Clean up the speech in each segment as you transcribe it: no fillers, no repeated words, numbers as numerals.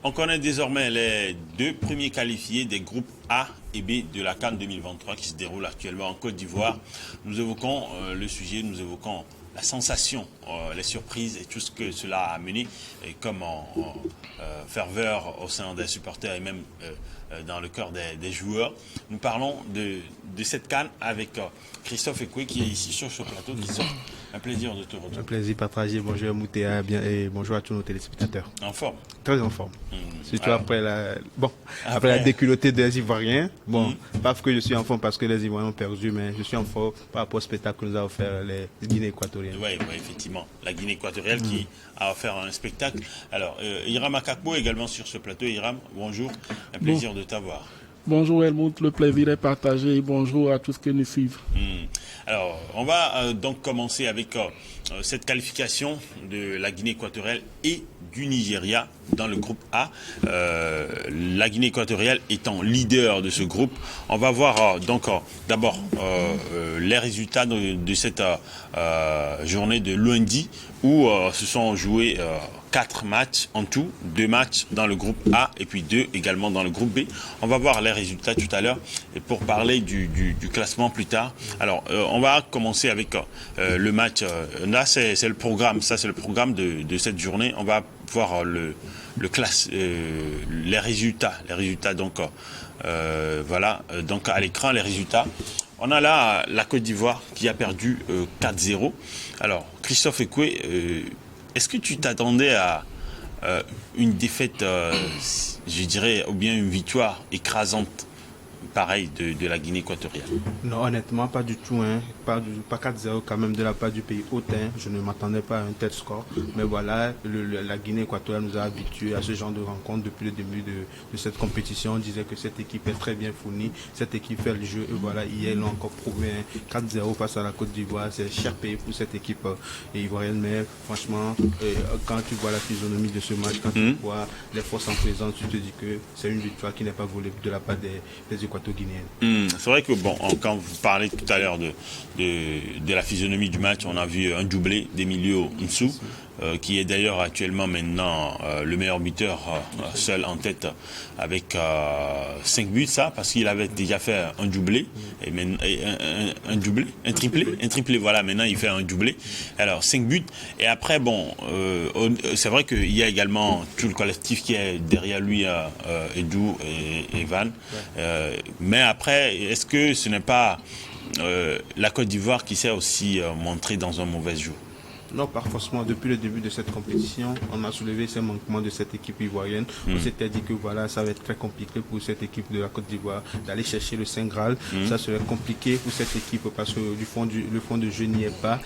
On connaît désormais les deux premiers qualifiés des groupes A et B de la CAN 2023 qui se déroule actuellement en Côte d'Ivoire. Nous évoquons le sujet, nous évoquons la sensation, les surprises et tout ce que cela a amené comme ferveur au sein des supporters et même dans le cœur des joueurs. Nous parlons de cette CAN avec Christophe Ekwe qui est ici sur ce plateau. Christophe, un plaisir de te retrouver. Un plaisir partagé. Bonjour Moutéa et bonjour à tous nos téléspectateurs. En forme? Très en forme. Surtout après la déculottée des Ivoiriens. Pas que je suis en forme parce que les Ivoiriens ont perdu, mais je suis en forme par rapport au spectacle que nous a offert les Guinéens équatoriens. Oui, effectivement. La Guinée équatoriale qui a offert un spectacle. Alors, Hiram Akakpo également sur ce plateau. Hiram, bonjour. Un plaisir de t'avoir. Bonjour Helmut, le plaisir est partagé et bonjour à tous ceux qui nous suivent. Alors, on va donc commencer avec cette qualification de la Guinée équatoriale et du Nigeria dans le groupe A. La Guinée équatoriale étant leader de ce groupe. On va voir donc d'abord les résultats de cette journée de lundi où se sont joués 4 matchs en tout, 2 matchs dans le groupe A et puis 2 également dans le groupe B. On va voir les résultats tout à l'heure et pour parler du classement plus tard. Alors, on va commencer avec le match. Là, c'est le programme. Ça, c'est le programme de cette journée. On va voir les résultats. Les résultats, donc, voilà. Donc, à l'écran, les résultats. On a là la Côte d'Ivoire qui a perdu 4-0. Alors, Christophe Ekwe, est-ce que tu t'attendais à une défaite, je dirais, ou bien une victoire écrasante, pareil, de la Guinée équatoriale? Non, honnêtement, pas du tout. Pas 4-0 quand même de la part du pays hôtain. Je ne m'attendais pas à un tel score. Mais voilà, la Guinée équatoriale nous a habitués à ce genre de rencontre depuis le début de cette compétition. On disait que cette équipe est très bien fournie. Cette équipe fait le jeu. Et voilà, hier, ils l'ont encore prouvé. 4-0 face à la Côte d'Ivoire. C'est cher payé pour cette équipe ivoirienne. Mais franchement, quand tu vois la physionomie de ce match, quand tu vois les forces en présence, tu te dis que c'est une victoire qui n'est pas volée de la part des Équato-Guinéennes. C'est vrai que, bon, quand vous parlez tout à l'heure de la physionomie du match, on a vu un doublé d'Emilio Nsou, qui est d'ailleurs actuellement maintenant le meilleur buteur seul en tête avec 5 buts, ça, parce qu'il avait déjà fait un doublé, un triplé, voilà, maintenant il fait un doublé. Alors 5 buts, et après, bon, c'est vrai qu'il y a également tout le collectif qui est derrière lui, Edou et Van, mais après, est-ce que ce n'est pas la Côte d'Ivoire qui s'est aussi montrée dans un mauvais jour? Non, pas forcément. Depuis le début de cette compétition, on a soulevé ces manquements de cette équipe ivoirienne. On s'était dit que voilà, ça va être très compliqué pour cette équipe de la Côte d'Ivoire d'aller chercher le Saint Graal. Ça serait compliqué pour cette équipe parce que le fond de jeu n'y est pas.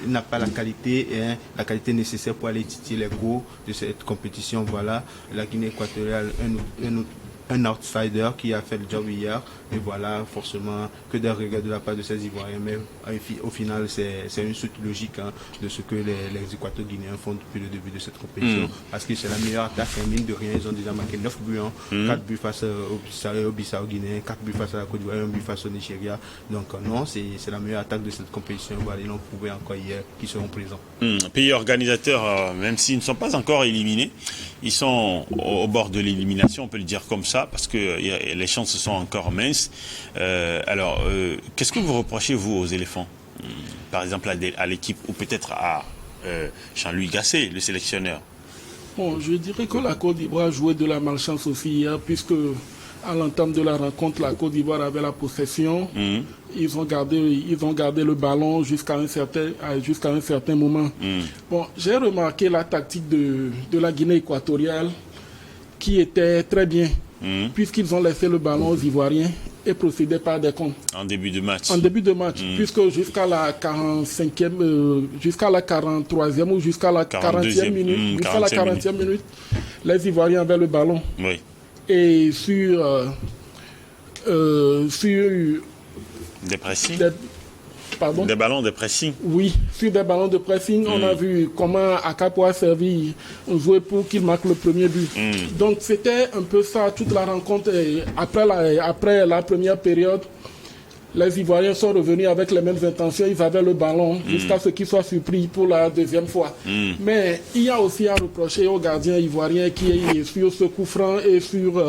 N'a pas la qualité nécessaire pour aller titiller les goûts de cette compétition. Voilà, la Guinée équatoriale, un outsider qui a fait le job hier. Et voilà, forcément, que des regrets de la part de ces Ivoiriens. Mais au final, c'est une suite logique de ce que les Équato-Guinéens font depuis le début de cette compétition. Parce que c'est la meilleure attaque. Mine de rien, ils ont déjà marqué 9 buts. 4 buts face au Bissau Guinéen, 4 buts face à la Côte d'Ivoire, 1 but face au Nigeria. Donc non, c'est la meilleure attaque de cette compétition. Voilà, ils l'ont prouvé encore hier qu'ils seront présents. Pays organisateur, même s'ils ne sont pas encore éliminés, ils sont au bord de l'élimination, on peut le dire comme ça, parce que les chances sont encore minces. Alors, qu'est-ce que vous reprochez, vous, aux éléphants? Par exemple, à l'équipe, ou peut-être à Jean-Louis Gasset, le sélectionneur? Bon, je dirais que la Côte d'Ivoire a joué de la malchance aussi hier, puisque à l'entame de la rencontre, la Côte d'Ivoire avait la possession. Ils ont gardé le ballon jusqu'à un certain moment. Bon, j'ai remarqué la tactique de la Guinée équatoriale qui était très bien, puisqu'ils ont laissé le ballon aux Ivoiriens et procédé par des comptes. En début de match. Puisque jusqu'à la 45e, jusqu'à la 43e ou jusqu'à la 40e minute, les Ivoiriens avaient le ballon. Oui. Et sur des pressings. Pardon? Des ballons de pressing. Oui, sur des ballons de pressing, on a vu comment Akakpo a servi un joueur pour qu'il marque le premier but. Donc c'était un peu ça, toute la rencontre. Après la première période, Les Ivoiriens sont revenus avec les mêmes intentions, ils avaient le ballon jusqu'à ce qu'ils soient surpris pour la deuxième fois. Mais il y a aussi à reprocher aux gardiens ivoiriens qui est sur ce coup franc et sur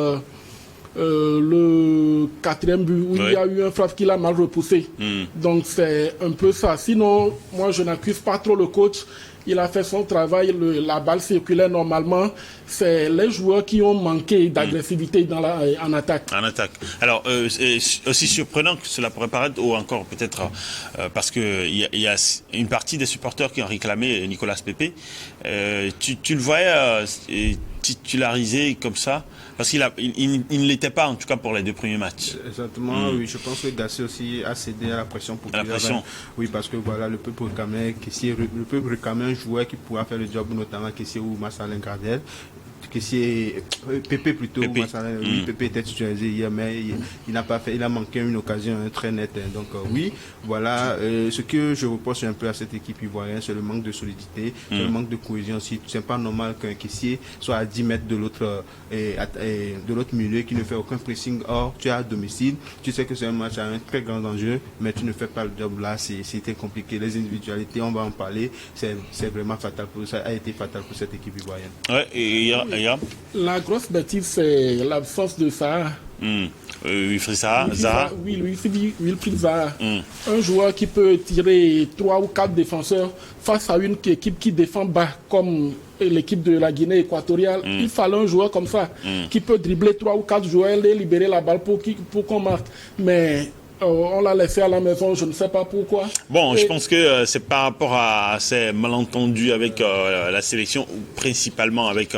le 4e but où il y a eu un frappe qu'il a mal repoussé. Donc c'est un peu ça. Sinon, moi je n'accuse pas trop le coach. Il a fait son travail, la balle circulaire normalement. C'est les joueurs qui ont manqué d'agressivité en attaque. En attaque. Alors, aussi surprenant que cela pourrait paraître, ou encore peut-être parce qu'il y a une partie des supporters qui ont réclamé Nicolas Pepe. Tu le voyais titularisé comme ça, parce qu'il ne l'était pas, en tout cas pour les 2 premiers matchs. Exactement, oui. Je pense que Gassé aussi a cédé à la pression pour qu'il revienne. Oui, parce que voilà, le peuple réclamait un joueur qui pourra faire le job, notamment Kessié ou Marcelin Gardel. Pépé plutôt. Oui, Pépé était titularisé hier, mais il n'a pas fait, il a manqué une occasion très nette. Donc oui, voilà. Ce que je reproche un peu à cette équipe ivoirienne, c'est le manque de solidité, le manque de cohésion aussi. C'est pas normal qu'un caissier soit à 10 mètres de l'autre milieu, qui ne fait aucun pressing. Or, tu es à domicile, tu sais que c'est un match à un très grand enjeu, mais tu ne fais pas le job là. C'était compliqué. Les individualités, on va en parler. C'est vraiment fatal ça a été fatal pour cette équipe ivoirienne. Ouais, et la grosse bêtise, c'est l'absence de Zaha. Wilfried Zaha. Oui, Wilfried Zaha. Un joueur qui peut tirer 3 ou 4 défenseurs face à une équipe qui défend bas, comme l'équipe de la Guinée équatoriale. Il fallait un joueur comme ça, qui peut dribbler 3 ou 4 joueurs et libérer la balle pour qu'on marque. Mais on l'a laissé à la maison, je ne sais pas pourquoi. Bon, je pense que c'est par rapport à ces malentendus avec la sélection, ou principalement avec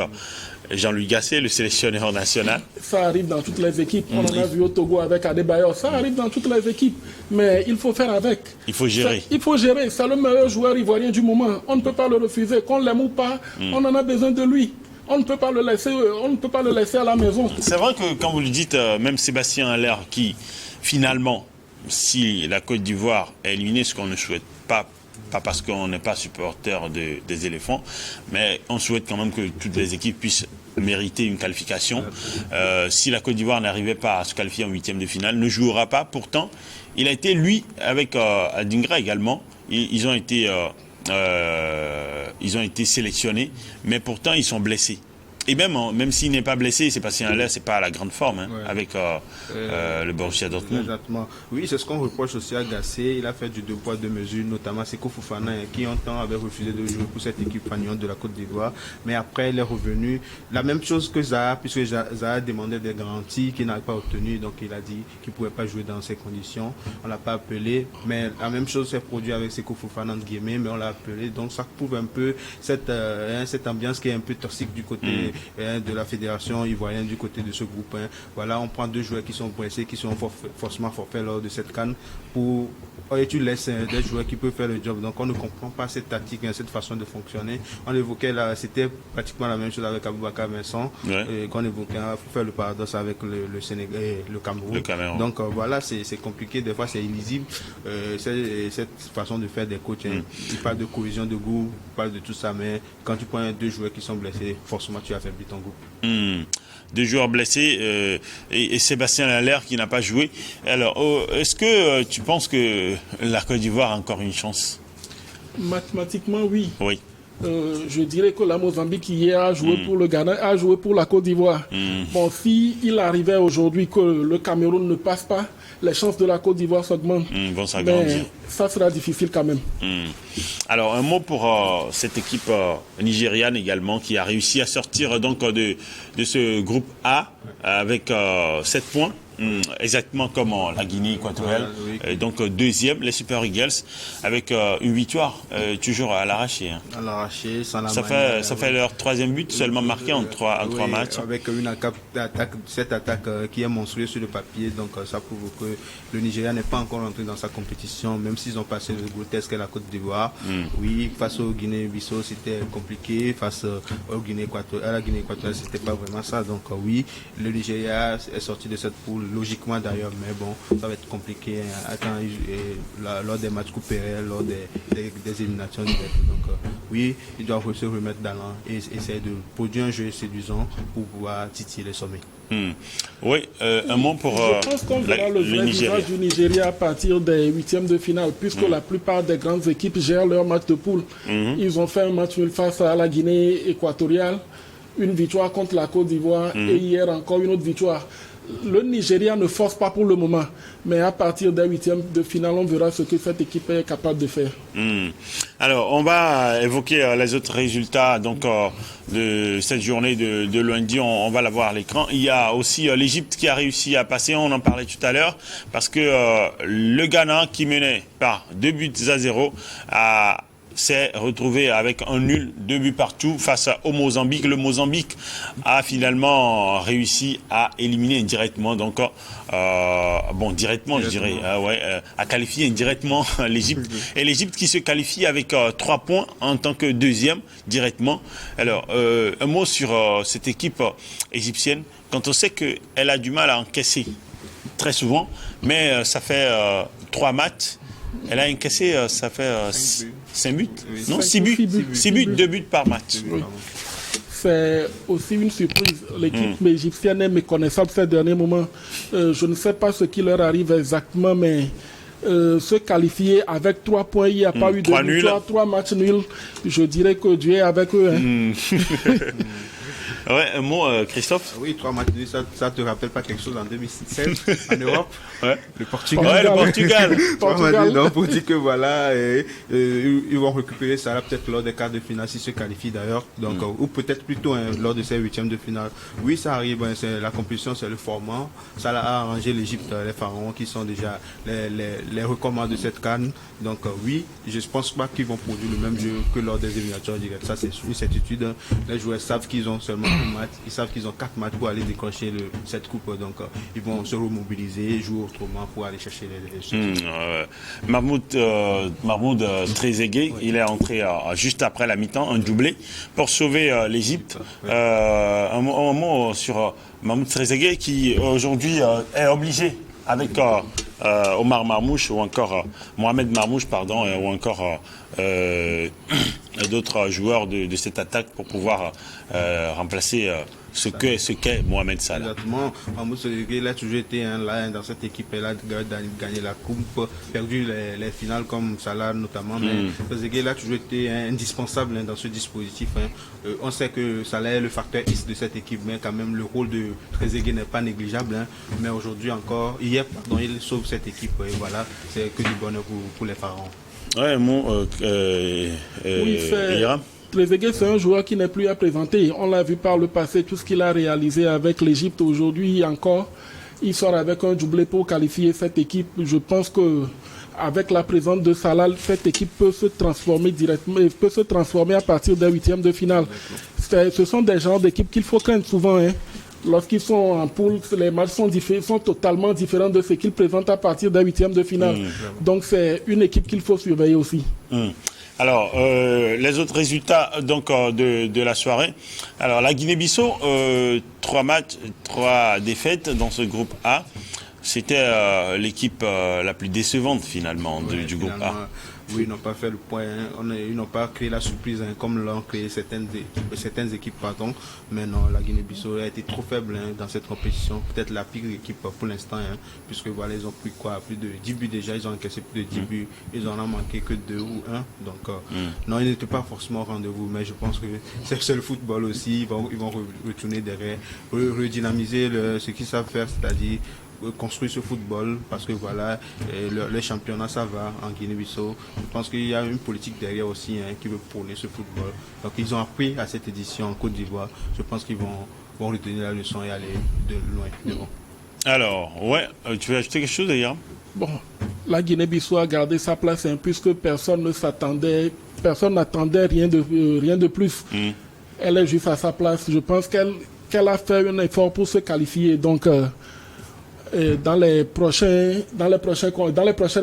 Jean-Louis Gassé, le sélectionneur national. Ça arrive dans toutes les équipes. On en a vu au Togo avec Adebayor. Ça arrive dans toutes les équipes. Mais il faut faire avec. Il faut gérer. Il faut gérer. C'est le meilleur joueur ivoirien du moment. On ne peut pas le refuser. Qu'on l'aime ou pas, on en a besoin de lui. On ne peut pas le laisser à la maison. C'est vrai que, quand vous le dites, même Sébastien Haller, qui finalement, si la Côte d'Ivoire est éliminée, ce qu'on ne souhaite pas parce qu'on n'est pas supporter des éléphants, mais on souhaite quand même que toutes les équipes puissent mériter une qualification. Si la Côte d'Ivoire n'arrivait pas à se qualifier en 8e de finale, ne jouera pas. Pourtant, il a été, lui, avec Adingra également, ils ont été sélectionnés, mais pourtant ils sont blessés. Et même s'il n'est pas blessé, Sébastien Haller, c'est pas à la grande forme avec le Borussia Dortmund. Exactement. Oui, c'est ce qu'on reproche aussi à Gassé. Il a fait du 2 poids 2 mesures, notamment Seko Fofana, qui un temps avait refusé de jouer pour cette équipe faniante de la Côte d'Ivoire. Mais après, il est revenu. La même chose que Zaha, puisque Zaha demandait des garanties qu'il n'a pas obtenues. Donc il a dit qu'il ne pouvait pas jouer dans ces conditions. On ne l'a pas appelé. Mais la même chose s'est produite avec Seko Fofana, entre guillemets, mais on l'a appelé. Donc ça prouve un peu cette ambiance qui est un peu toxique du côté de la fédération ivoirienne, du côté de ce groupe. Voilà, on prend 2 joueurs qui sont blessés, qui sont forcément forfaits lors de cette CAN et tu laisses des joueurs qui peuvent faire le job. Donc on ne comprend pas cette tactique, cette façon de fonctionner. On évoquait là, c'était pratiquement la même chose avec Aboubakar Vincent, qu'on évoquait, il faut faire le paradoxe avec le Sénégal et le Cameroun. Donc voilà, c'est compliqué, des fois c'est illisible, cette façon de faire des coachs. Tu parles de cohésion de groupe, tu parles de tout ça, mais quand tu prends 2 joueurs qui sont blessés, forcément tu affaiblis ton groupe. 2 joueurs blessés et Sébastien Haller qui n'a pas joué. Alors, est-ce que tu penses que la Côte d'Ivoire a encore une chance? Mathématiquement, oui. Oui. Je dirais que la Mozambique hier a joué pour le Ghana, a joué pour la Côte d'Ivoire. Bon, si il arrivait aujourd'hui que le Cameroun ne passe pas, les chances de la Côte d'Ivoire s'augmentent. Vont s'agrandir. Mais ça sera difficile quand même. Alors, un mot pour cette équipe nigériane également, qui a réussi à sortir donc de ce groupe A avec 7 points. Exactement comme la Guinée équatoriale. Donc 2e, les Super Eagles, avec une victoire toujours à l'arraché. À l'arraché, sans la ça fait leur 3e but seulement marqué en 3 matchs. Avec cette attaque qui est monstrueuse sur le papier. Donc ça prouve que le Nigeria n'est pas encore entré dans sa compétition, même s'ils ont passé le grotesque à la Côte d'Ivoire. Oui, face au Guinée-Bissau, c'était compliqué. Face à la Guinée équatoriale, c'était pas vraiment ça. Donc oui, le Nigeria est sorti de cette poule logiquement d'ailleurs, mais bon, ça va être compliqué lors des matchs coupérés, lors des éliminations directes. Donc oui, ils doivent se remettre d'allant et essayer de produire un jeu séduisant pour pouvoir titiller les sommets. Oui, un mot pour je pense qu'on verra le vrai visage du Nigeria à partir des huitièmes de finale, puisque la plupart des grandes équipes gèrent leur match de poule. Ils ont fait un match nul face à la Guinée équatoriale, une victoire contre la Côte d'Ivoire et hier encore une autre victoire. Le Nigeria ne force pas pour le moment, mais à partir des huitièmes de finale, on verra ce que cette équipe est capable de faire. Alors, on va évoquer les autres résultats de cette journée de lundi. On va la voir à l'écran. Il y a aussi l'Égypte qui a réussi à passer, on en parlait tout à l'heure, parce que le Ghana, qui menait par 2-0, s'est retrouvé avec un nul, 2 buts partout face au Mozambique. Le Mozambique a finalement réussi à éliminer indirectement, à qualifier indirectement l'Égypte. Et l'Égypte qui se qualifie avec 3 points en tant que deuxième directement. Alors, un mot sur cette équipe égyptienne, quand on sait qu'elle a du mal à encaisser très souvent, mais ça fait 3 matchs. Elle a encaissé, ça fait 5 buts. Oui, Non, 6 buts. 6 buts, 2 buts par match. Oui. C'est aussi une surprise. L'équipe égyptienne est méconnaissable ces derniers moments. Je ne sais pas ce qui leur arrive exactement, mais se qualifier avec 3 points, il n'y a pas eu de victoire, 3 matchs nuls. Je dirais que Dieu est avec eux. Ouais, un mot, Christophe. Oui, 3 matchs nuls, ça te rappelle pas quelque chose en 2016 en Europe? Le Portugal. Ouais, le Portugal. 3 matchs nuls, pour dire que voilà, ils vont récupérer ça là peut-être lors des quarts de finale s'ils se qualifient d'ailleurs. Donc, ou peut-être plutôt lors de ces huitièmes de finale. Oui, ça arrive. La compétition, c'est le format. Ça a arrangé l'Égypte, les pharaons qui sont déjà les recommandants de cette CAN. Donc oui, je ne pense pas qu'ils vont produire le même jeu que lors des éliminatoires directes. Ça, c'est une certitude. Les joueurs savent qu'ils ont seulement un match. Ils savent qu'ils ont 4 matchs pour aller décrocher cette coupe. Donc ils vont se remobiliser, jouer autrement pour aller chercher les Mahmoud Trezeguet, il est entré juste après la mi-temps, un doublé, pour sauver l'Égypte. Un mot sur Mahmoud Trezeguet qui aujourd'hui est obligé avec Omar Marmouche ou encore Mohamed Marmouche, pardon, ou encore d'autres joueurs de cette attaque pour pouvoir remplacer ce qu'est Mohamed Salah. Exactement. Mahmoud Trezeguet, il a toujours été là dans cette équipe. Elle a gagné la coupe, perdu les finales comme Salah notamment. Mais Trezeguet, il a toujours été indispensable dans ce dispositif. On sait que Salah est le facteur X de cette équipe, mais quand même le rôle de Trezeguet n'est pas négligeable. Mais aujourd'hui encore, il sauve cette équipe. Et voilà, c'est que du bonheur pour les pharaons. Ouais, Trezeguet, c'est un joueur qui n'est plus à présenter. On l'a vu par le passé, tout ce qu'il a réalisé avec l'Égypte. Aujourd'hui encore, il sort avec un doublé pour qualifier cette équipe. Je pense que avec la présence de Salah, cette équipe peut se transformer directement, peut se transformer à partir des huitièmes de finale. Ce sont des genres d'équipes qu'il faut craindre souvent. Lorsqu'ils sont en poule, les matchs sont totalement différents de ce qu'ils présentent à partir des huitièmes de finale. Donc c'est une équipe qu'il faut surveiller aussi. Alors, les autres résultats de la soirée. Alors, la Guinée-Bissau, 3 matchs, 3 défaites dans ce groupe A. C'était l'équipe la plus décevante finalement du groupe A. Oui, ils n'ont pas fait le point. Ils n'ont pas créé la surprise comme l'ont créé certaines équipes. Mais non, la Guinée-Bissau a été trop faible dans cette compétition. Peut-être la pire équipe pour l'instant, puisque voilà, ils ont pris plus de 10 buts déjà. Ils ont encaissé plus de 10 buts. Ils en ont manqué que 2 ou 1. Donc, non, ils n'étaient pas forcément au rendez-vous. Mais je pense que c'est le football aussi. Ils vont retourner derrière, redynamiser ce qu'ils savent faire, c'est-à-dire construire ce football, parce que voilà, le championnat ça va en Guinée-Bissau. Je pense qu'il y a une politique derrière aussi qui veut prôner ce football. Donc ils ont appris à cette édition en Côte d'Ivoire. Je pense qu'ils vont retenir la leçon et aller de loin devant. Alors, tu veux ajouter quelque chose d'ailleurs? Bon, la Guinée-Bissau a gardé sa place puisque personne n'attendait rien de plus. Elle est juste à sa place. Je pense qu'elle a fait un effort pour se qualifier. Donc dans les prochaines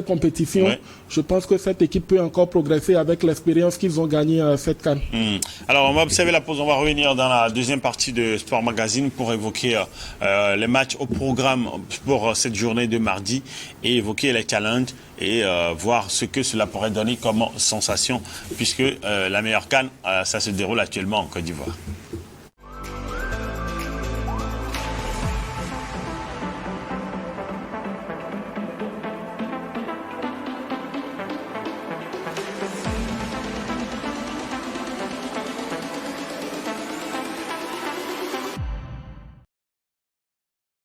compétitions, je pense que cette équipe peut encore progresser avec l'expérience qu'ils ont gagnée à cette CAN. Alors, on va observer la pause. On va revenir dans la deuxième partie de Sport Magazine pour évoquer les matchs au programme pour cette journée de mardi et évoquer les challenges et voir ce que cela pourrait donner comme sensation puisque la meilleure CAN, ça se déroule actuellement en Côte d'Ivoire.